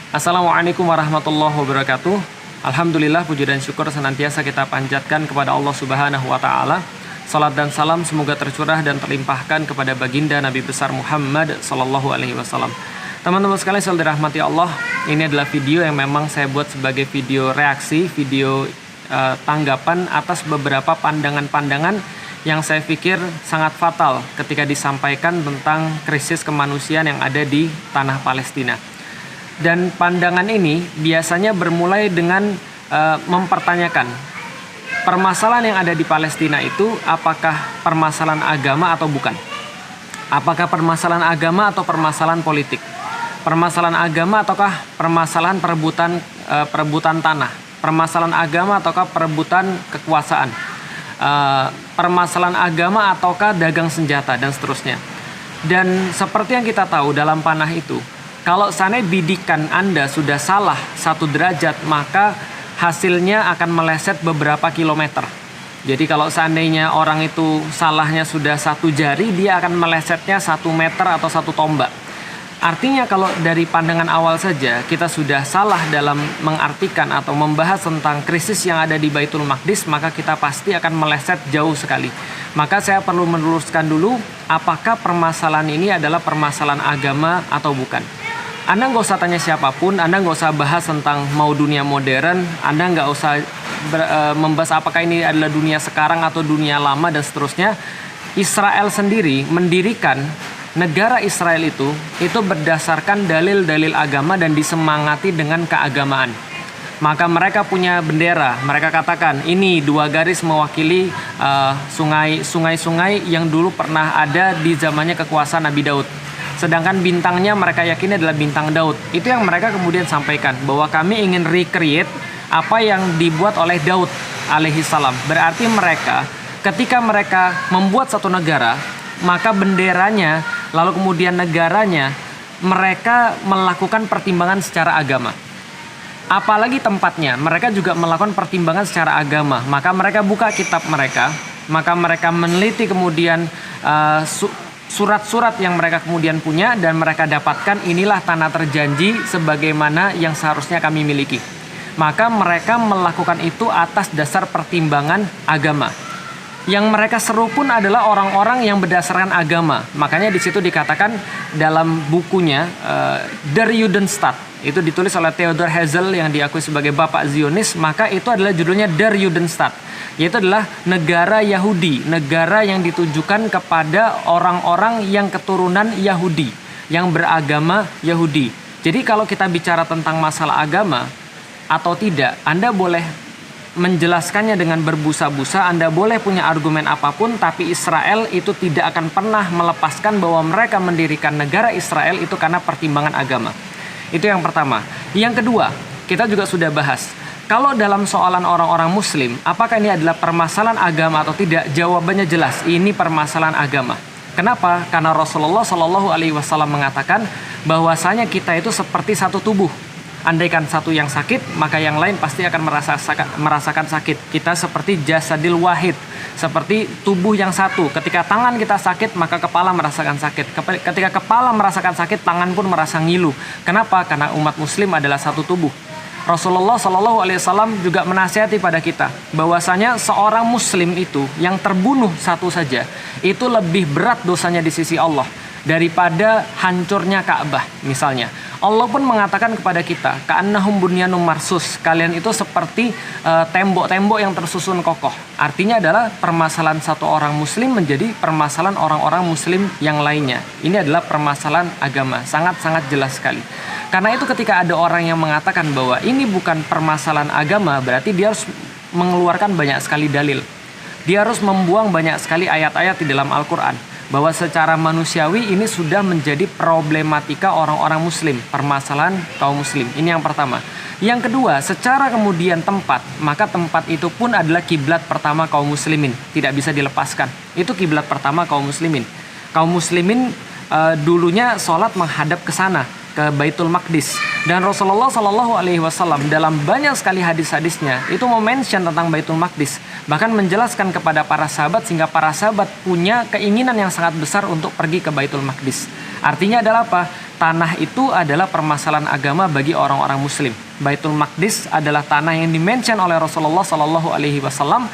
Assalamualaikum warahmatullahi wabarakatuh. Alhamdulillah, puji dan syukur senantiasa kita panjatkan kepada Allah Subhanahu wa taala. Salat dan salam semoga tercurah dan terlimpahkan kepada baginda Nabi besar Muhammad sallallahu alaihi wasallam. Teman-teman sekalian, selalu dirahmati Allah. Ini adalah video yang memang saya buat sebagai video reaksi, video tanggapan atas beberapa pandangan-pandangan yang saya pikir sangat fatal ketika disampaikan tentang krisis kemanusiaan yang ada di tanah Palestina. Dan pandangan ini biasanya bermulai dengan mempertanyakan permasalahan yang ada di Palestina itu apakah permasalahan agama atau bukan? Apakah permasalahan agama atau permasalahan politik? Permasalahan agama ataukah permasalahan perebutan tanah? Permasalahan agama ataukah perebutan kekuasaan? Permasalahan agama ataukah dagang senjata dan seterusnya. Dan seperti yang kita tahu dalam panah itu, kalau seandainya bidikan Anda sudah salah 1 derajat, maka hasilnya akan meleset beberapa kilometer. Jadi kalau seandainya orang itu salahnya sudah 1 jari, dia akan melesetnya 1 meter atau 1 tombak. Artinya kalau dari pandangan awal saja kita sudah salah dalam mengartikan atau membahas tentang krisis yang ada di Baitul Maqdis, maka kita pasti akan meleset jauh sekali. Maka saya perlu meluruskan dulu apakah permasalahan ini adalah permasalahan agama atau bukan. Anda nggak usah tanya siapapun, Anda nggak usah bahas tentang mau dunia modern, Anda nggak usah membahas apakah ini adalah dunia sekarang atau dunia lama dan seterusnya. Israel sendiri mendirikan negara Israel itu berdasarkan dalil-dalil agama dan disemangati dengan keagamaan. Maka mereka punya bendera, mereka katakan ini 2 garis mewakili sungai-sungai yang dulu pernah ada di zamannya kekuasaan Nabi Daud. Sedangkan bintangnya mereka yakini adalah bintang Daud. Itu yang mereka kemudian sampaikan, bahwa kami ingin recreate apa yang dibuat oleh Daud alaihi salam. Berarti mereka ketika mereka membuat satu negara, maka benderanya lalu kemudian negaranya mereka melakukan pertimbangan secara agama. Apalagi tempatnya, mereka juga melakukan pertimbangan secara agama. Maka mereka buka kitab mereka, maka mereka meneliti kemudian surat-surat yang mereka kemudian punya, dan mereka dapatkan inilah tanah terjanji sebagaimana yang seharusnya kami miliki. Maka mereka melakukan itu atas dasar pertimbangan agama. Yang mereka seru pun adalah orang-orang yang berdasarkan agama. Makanya di situ dikatakan dalam bukunya Der Judenstaat, itu ditulis oleh Theodor Herzl yang diakui sebagai bapak Zionis, maka itu adalah judulnya Der Judenstaat, yaitu adalah negara Yahudi, negara yang ditujukan kepada orang-orang yang keturunan Yahudi, yang beragama Yahudi. Jadi kalau kita bicara tentang masalah agama atau tidak, Anda boleh menjelaskannya dengan berbusa-busa, Anda boleh punya argumen apapun, tapi Israel itu tidak akan pernah melepaskan bahwa mereka mendirikan negara Israel itu karena pertimbangan agama. Itu yang pertama. Yang kedua, kita juga sudah bahas, kalau dalam soalan orang-orang muslim, apakah ini adalah permasalahan agama atau tidak? Jawabannya jelas, ini permasalahan agama. Kenapa? Karena Rasulullah Shallallahu Alaihi Wasallam mengatakan bahwasanya kita itu seperti satu tubuh. Andaikan satu yang sakit, maka yang lain pasti akan merasakan sakit. Kita seperti jasadil wahid, seperti tubuh yang satu. Ketika tangan kita sakit, maka kepala merasakan sakit. Ketika kepala merasakan sakit, tangan pun merasa ngilu. Kenapa? Karena umat muslim adalah satu tubuh. Rasulullah Shallallahu Alaihi Wasallam juga menasihati pada kita bahwasanya seorang muslim itu yang terbunuh satu saja itu lebih berat dosanya di sisi Allah daripada hancurnya Ka'bah misalnya. Allah pun mengatakan kepada kita, ka'annahum bunyanum marsus, kalian itu seperti tembok-tembok yang tersusun kokoh. Artinya adalah permasalahan satu orang muslim menjadi permasalahan orang-orang muslim yang lainnya. Ini adalah permasalahan agama, sangat-sangat jelas sekali. Karena itu ketika ada orang yang mengatakan bahwa ini bukan permasalahan agama, berarti dia harus mengeluarkan banyak sekali dalil. Dia harus membuang banyak sekali ayat-ayat di dalam Al-Quran, bahwa secara manusiawi ini sudah menjadi problematika orang-orang muslim, permasalahan kaum muslim. Ini yang pertama. Yang kedua, secara kemudian tempat, maka tempat itu pun adalah kiblat pertama kaum muslimin, tidak bisa dilepaskan. Itu kiblat pertama kaum muslimin. Kaum muslimin dulunya sholat menghadap ke sana, ke Baitul Maqdis. Dan Rasulullah Shallallahu Alaihi Wasallam dalam banyak sekali hadis-hadisnya itu mention tentang Baitul Maqdis, bahkan menjelaskan kepada para sahabat sehingga para sahabat punya keinginan yang sangat besar untuk pergi ke Baitul Maqdis. Artinya adalah apa? tanah itu adalah permasalahan agama bagi orang-orang muslim. Baitul Maqdis adalah tanah yang dimention oleh Rasulullah Shallallahu Alaihi Wasallam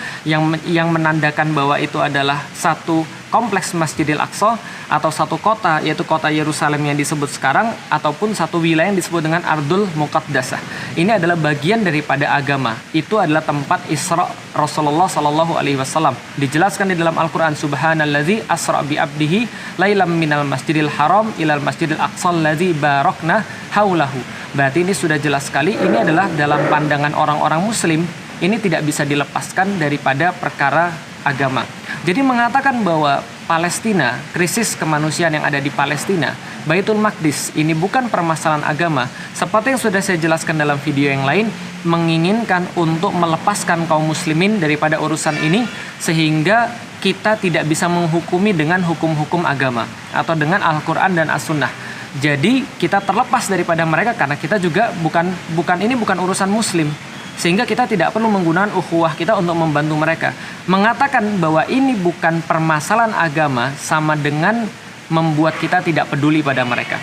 yang menandakan bahwa itu adalah satu kompleks Masjidil Aqsa atau satu kota, yaitu kota Yerusalem yang disebut sekarang, ataupun satu wilayah yang disebut dengan Ardul Muqaddasah. Ini adalah bagian daripada agama. Itu adalah tempat Isra Rasulullah Shallallahu Alaihi Wasallam. Dijelaskan di dalam Al-Quran, Subhanalladzi asra bi abdihi lailam minal masjidil haram ilal masjidil aqsa alladzi barakna haulahu. Berarti ini sudah jelas sekali, ini adalah dalam pandangan orang-orang muslim, ini tidak bisa dilepaskan daripada perkara agama. Jadi mengatakan bahwa Palestina, krisis kemanusiaan yang ada di Palestina, Baitul Maqdis, ini bukan permasalahan agama. Seperti yang sudah saya jelaskan dalam video yang lain, menginginkan untuk melepaskan kaum muslimin daripada urusan ini, sehingga kita tidak bisa menghukumi dengan hukum-hukum agama atau dengan Al-Quran dan As-Sunnah. Jadi kita terlepas daripada mereka karena kita juga bukan urusan muslim. Sehingga kita tidak perlu menggunakan ukhuwah kita untuk membantu mereka. Mengatakan bahwa ini bukan permasalahan agama sama dengan membuat kita tidak peduli pada mereka.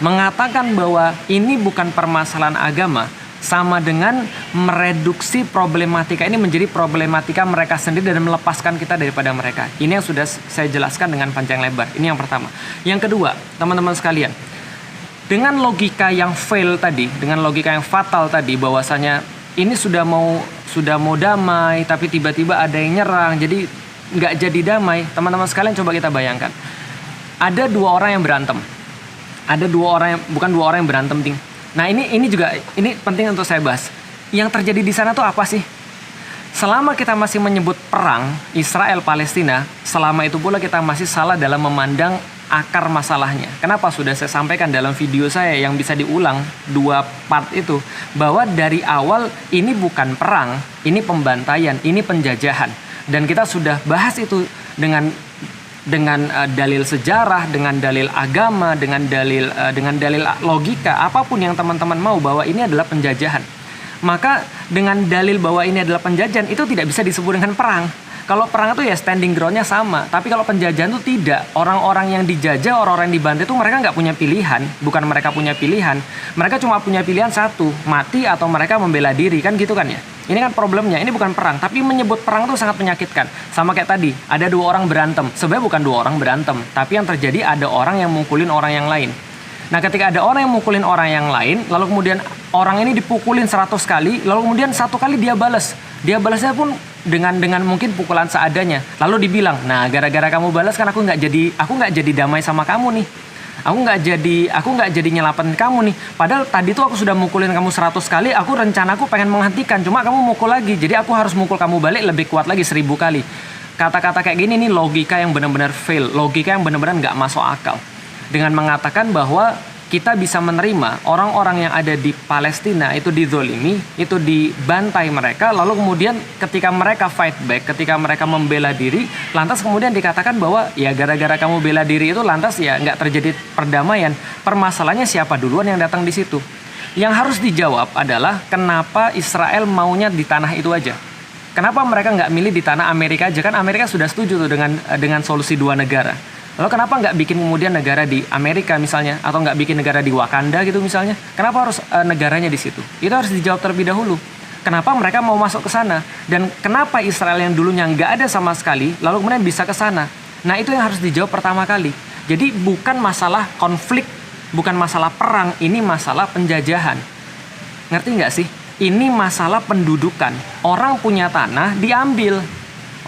Mengatakan bahwa ini bukan permasalahan agama sama dengan mereduksi problematika ini menjadi problematika mereka sendiri dan melepaskan kita daripada mereka. Ini yang sudah saya jelaskan dengan panjang lebar. Ini yang pertama. Yang kedua, teman-teman sekalian, dengan logika yang fail tadi, dengan logika yang fatal tadi, bahwasanya ini sudah mau damai, tapi tiba-tiba ada yang nyerang, jadi nggak jadi damai. Teman-teman sekalian, coba kita bayangkan, ada dua orang yang berantem, bukan dua orang yang berantem, ting. Nah ini juga penting untuk saya bahas. Yang terjadi di sana tuh apa sih? Selama kita masih menyebut perang Israel Palestina, selama itu pula kita masih salah dalam memandang akar masalahnya. Kenapa? Sudah saya sampaikan dalam video saya yang bisa diulang 2 part itu, bahwa dari awal ini bukan perang, ini pembantaian, ini penjajahan. Dan kita sudah bahas itu dengan dalil sejarah, dengan dalil agama, dengan dalil logika, apapun yang teman-teman mau, bahwa ini adalah penjajahan. Maka dengan dalil bahwa ini adalah penjajahan, itu tidak bisa disebut dengan perang. Kalau perang itu ya standing groundnya sama, tapi kalau penjajahan itu tidak. Orang-orang yang dijajah, orang-orang yang dibantai itu mereka nggak punya pilihan. Bukan mereka punya pilihan, mereka cuma punya pilihan satu, mati atau mereka membela diri, kan gitu kan ya. Ini kan problemnya, ini bukan perang, tapi menyebut perang itu sangat menyakitkan. Sama kayak tadi, ada 2 orang berantem. Sebenarnya bukan 2 orang berantem, tapi yang terjadi ada orang yang mukulin orang yang lain. Nah, ketika ada orang yang mukulin orang yang lain, lalu kemudian orang ini dipukulin 100 kali, lalu kemudian 1 kali dia balas. Dia balasnya pun dengan mungkin pukulan seadanya. Lalu dibilang, nah gara-gara kamu balas kan aku nggak jadi damai sama kamu nih. Aku nggak jadi nyelamatin kamu nih. Padahal tadi tuh aku sudah mukulin kamu 100 kali, rencanaku pengen menghentikan, cuma kamu mukul lagi. Jadi aku harus mukul kamu balik lebih kuat lagi 1000 kali. Kata-kata kayak gini nih logika yang benar-benar fail, logika yang benar-benar nggak masuk akal. Dengan mengatakan bahwa kita bisa menerima orang-orang yang ada di Palestina itu dizolimi, itu dibantai mereka, lalu kemudian ketika mereka fight back, ketika mereka membela diri, lantas kemudian dikatakan bahwa ya gara-gara kamu bela diri itu lantas ya nggak terjadi perdamaian. Permasalahannya siapa duluan yang datang di situ? Yang harus dijawab adalah kenapa Israel maunya di tanah itu aja? Kenapa mereka nggak milih di tanah Amerika aja? Kan Amerika sudah setuju tuh dengan solusi 2 negara. Lalu kenapa nggak bikin kemudian negara di Amerika misalnya, atau nggak bikin negara di Wakanda gitu misalnya? Kenapa harus negaranya di situ? Itu harus dijawab terlebih dahulu. Kenapa mereka mau masuk ke sana? Dan kenapa Israel yang dulunya nggak ada sama sekali, lalu kemudian bisa ke sana? Nah itu yang harus dijawab pertama kali. Jadi bukan masalah konflik, bukan masalah perang, ini masalah penjajahan. Ngerti nggak sih? Ini masalah pendudukan. Orang punya tanah diambil,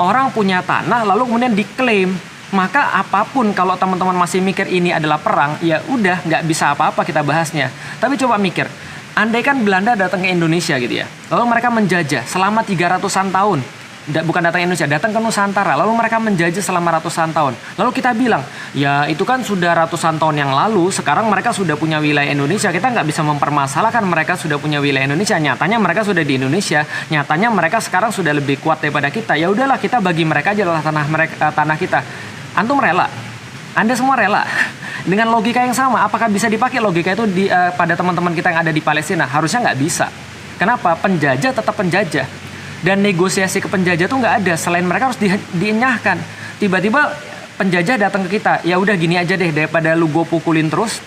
orang punya tanah lalu kemudian diklaim. Maka apapun kalau teman-teman masih mikir ini adalah perang, ya udah nggak bisa apa-apa kita bahasnya. Tapi coba mikir, andai kan Belanda datang ke Indonesia gitu ya, lalu mereka menjajah selama 300-an tahun, bukan datang ke Indonesia, datang ke Nusantara, lalu mereka menjajah selama ratusan tahun. Lalu kita bilang, ya itu kan sudah ratusan tahun yang lalu, sekarang mereka sudah punya wilayah Indonesia, kita nggak bisa mempermasalahkan mereka sudah punya wilayah Indonesia. Nyatanya mereka sudah di Indonesia, nyatanya mereka sekarang sudah lebih kuat daripada kita. Ya udahlah, kita bagi mereka aja lah tanah kita. Antum rela? Anda semua rela? Dengan logika yang sama, apakah bisa dipakai logika itu pada teman-teman kita yang ada di Palestina? Harusnya nggak bisa. Kenapa? Penjajah tetap penjajah. Dan negosiasi ke penjajah itu nggak ada. Selain mereka harus dienyahkan. Tiba-tiba penjajah datang ke kita. Ya udah gini aja deh, daripada lu gue pukulin terus,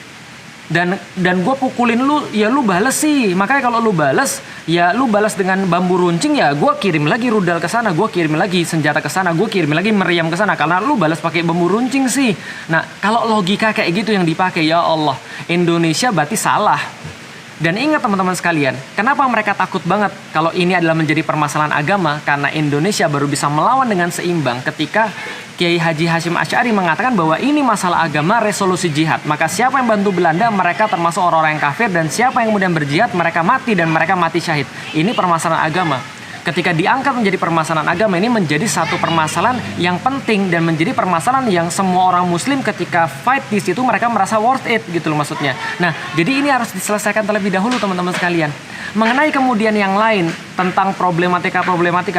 Dan gue pukulin lu, ya lu bales sih. Makanya kalau lu bales, ya lu balas dengan bambu runcing, ya gue kirim lagi rudal ke sana, gue kirim lagi senjata ke sana, gue kirim lagi meriam ke sana karena lu balas pakai bambu runcing sih. Nah, kalau logika kayak gitu yang dipakai, ya Allah, Indonesia berarti salah. Dan ingat teman-teman sekalian, kenapa mereka takut banget kalau ini adalah menjadi permasalahan agama? Karena Indonesia baru bisa melawan dengan seimbang ketika Kiai Haji Hashim Asy'ari mengatakan bahwa ini masalah agama, resolusi jihad. Maka siapa yang bantu Belanda, mereka termasuk orang-orang yang kafir. Dan siapa yang kemudian berjihad, mereka mati dan mereka mati syahid. Ini permasalahan agama. Ketika diangkat menjadi permasalahan agama, ini menjadi satu permasalahan yang penting dan menjadi permasalahan yang semua orang muslim ketika fight di situ mereka merasa worth it gitu loh maksudnya. Nah, jadi ini harus diselesaikan terlebih dahulu teman-teman sekalian. Mengenai kemudian yang lain tentang problematika,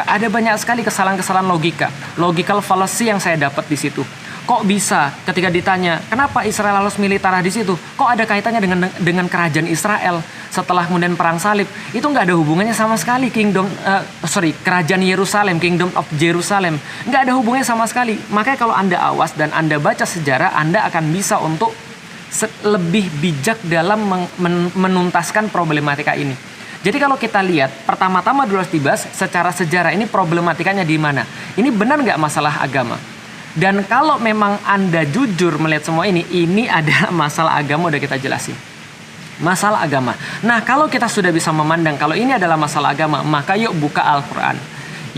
ada banyak sekali kesalahan-kesalahan logika, logical fallacy yang saya dapat di situ. Kok bisa ketika ditanya kenapa Israel harus militer di situ? Kok ada kaitannya dengan kerajaan Israel setelah kemudian perang salib? Itu nggak ada hubungannya sama sekali kerajaan Yerusalem, Kingdom of Jerusalem, nggak ada hubungannya sama sekali. Makanya kalau Anda awas dan Anda baca sejarah, Anda akan bisa untuk lebih bijak dalam menuntaskan problematika ini. Jadi kalau kita lihat pertama-tama dulu harus dibahas secara sejarah ini problematikanya di mana. Ini benar nggak masalah agama? Dan kalau memang Anda jujur melihat semua ini ada masalah agama, udah kita jelasin. Masalah agama. Nah, kalau kita sudah bisa memandang kalau ini adalah masalah agama, maka yuk buka Al-Quran.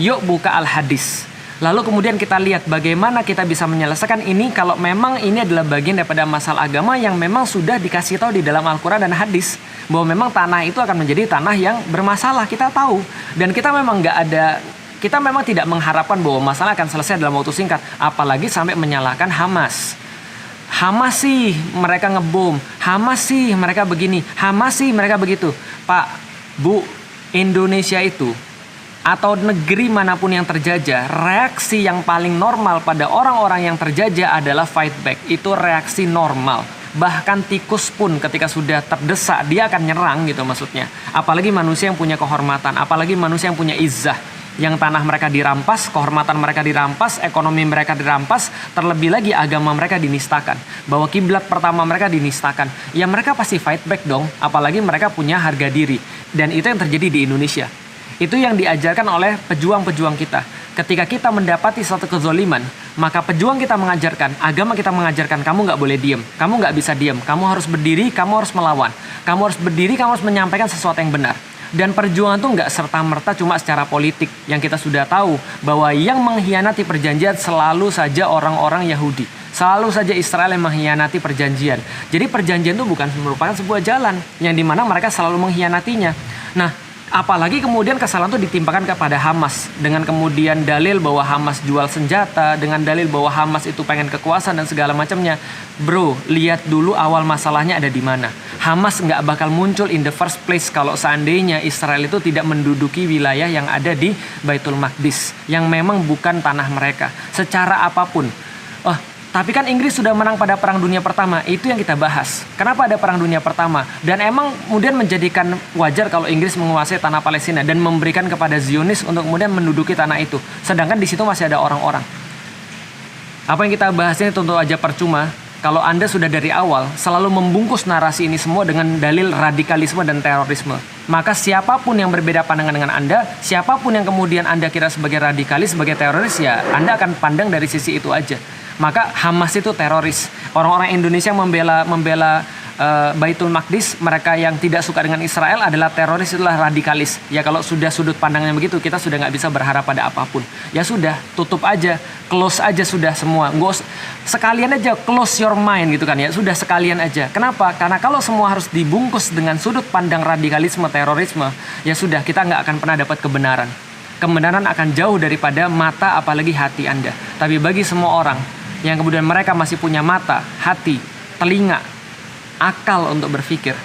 Yuk buka Al-Hadis. Lalu kemudian kita lihat bagaimana kita bisa menyelesaikan ini kalau memang ini adalah bagian daripada masalah agama yang memang sudah dikasih tahu di dalam Al-Quran dan Hadis. Bahwa memang tanah itu akan menjadi tanah yang bermasalah, kita tahu. Dan kita memang kita memang tidak mengharapkan bahwa masalah akan selesai dalam waktu singkat. Apalagi sampai menyalahkan Hamas. Hamas sih mereka ngebom. Hamas sih mereka begini. Hamas sih mereka begitu. Pak, Bu, Indonesia itu atau negeri manapun yang terjajah, reaksi yang paling normal pada orang-orang yang terjajah adalah fight back. Itu reaksi normal. Bahkan tikus pun ketika sudah terdesak, dia akan nyerang gitu maksudnya. Apalagi manusia yang punya kehormatan. Apalagi manusia yang punya izzah. Yang tanah mereka dirampas, kehormatan mereka dirampas, ekonomi mereka dirampas, terlebih lagi agama mereka dinistakan. Bahwa kiblat pertama mereka dinistakan. Ya mereka pasti fight back dong, apalagi mereka punya harga diri. Dan itu yang terjadi di Indonesia. Itu yang diajarkan oleh pejuang-pejuang kita. Ketika kita mendapati suatu kezoliman, maka pejuang kita mengajarkan, agama kita mengajarkan, kamu nggak boleh diam, kamu nggak bisa diam, kamu harus berdiri, kamu harus melawan. Kamu harus berdiri, kamu harus menyampaikan sesuatu yang benar. Dan perjuangan itu nggak serta-merta cuma secara politik. Yang kita sudah tahu bahwa yang mengkhianati perjanjian selalu saja orang-orang Yahudi. Selalu saja Israel yang mengkhianati perjanjian. Jadi perjanjian itu bukan merupakan sebuah jalan yang dimana mereka selalu mengkhianatinya. Nah, apalagi kemudian kesalahan itu ditimpakan kepada Hamas. Dengan kemudian dalil bahwa Hamas jual senjata. Dengan dalil bahwa Hamas itu pengen kekuasaan dan segala macamnya. Bro, lihat dulu awal masalahnya ada di mana. Hamas nggak bakal muncul in the first place kalau seandainya Israel itu tidak menduduki wilayah yang ada di Baitul Maqdis. Yang memang bukan tanah mereka. Secara apapun. Tapi kan Inggris sudah menang pada Perang Dunia Pertama. Itu yang kita bahas. Kenapa ada Perang Dunia Pertama? Dan emang kemudian menjadikan wajar kalau Inggris menguasai tanah Palestina dan memberikan kepada Zionis untuk kemudian menduduki tanah itu. Sedangkan di situ masih ada orang-orang. Apa yang kita bahas ini tentu aja percuma kalau Anda sudah dari awal selalu membungkus narasi ini semua dengan dalil radikalisme dan terorisme. Maka siapapun yang berbeda pandangan dengan Anda, siapapun yang kemudian Anda kira sebagai radikalis, sebagai teroris, ya Anda akan pandang dari sisi itu aja. Maka Hamas itu teroris. Orang-orang Indonesia membela Baitul Maqdis, mereka yang tidak suka dengan Israel adalah teroris, itulah radikalis. Ya kalau sudah sudut pandangnya begitu, kita sudah nggak bisa berharap pada apapun. Ya sudah, tutup aja, close aja sudah semua. Sekalian aja close your mind gitu kan ya. Sudah sekalian aja. Kenapa? Karena kalau semua harus dibungkus dengan sudut pandang radikalisme, terorisme, ya sudah kita nggak akan pernah dapat kebenaran. Kebenaran akan jauh daripada mata apalagi hati Anda. Tapi bagi semua orang yang kemudian mereka masih punya mata, hati, telinga, akal untuk berpikir,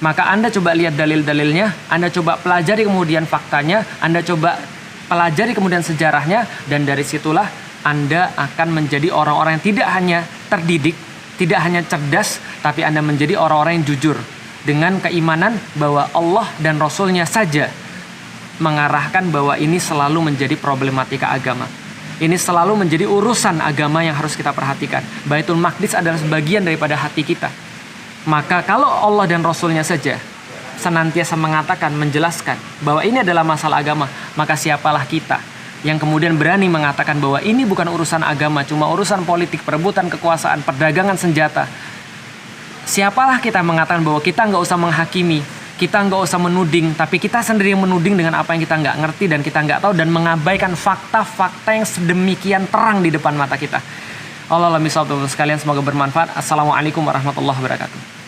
maka Anda coba lihat dalil-dalilnya, Anda coba pelajari kemudian faktanya, Anda coba pelajari kemudian sejarahnya, dan dari situlah Anda akan menjadi orang-orang yang tidak hanya terdidik, tidak hanya cerdas, tapi Anda menjadi orang-orang yang jujur dengan keimanan bahwa Allah dan Rasul-Nya saja mengarahkan bahwa ini selalu menjadi problematika agama. Ini selalu menjadi urusan agama yang harus kita perhatikan. Baitul Maqdis adalah sebagian daripada hati kita. Maka kalau Allah dan Rasulnya saja senantiasa mengatakan, menjelaskan bahwa ini adalah masalah agama, maka siapalah kita yang kemudian berani mengatakan bahwa ini bukan urusan agama, cuma urusan politik, perebutan kekuasaan, perdagangan senjata. Siapalah kita mengatakan bahwa kita nggak usah menghakimi, kita nggak usah menuding, tapi kita sendiri yang menuding dengan apa yang kita nggak ngerti dan kita nggak tahu, dan mengabaikan fakta-fakta yang sedemikian terang di depan mata kita. Allah misal sekalian, semoga bermanfaat. Assalamualaikum warahmatullahi wabarakatuh.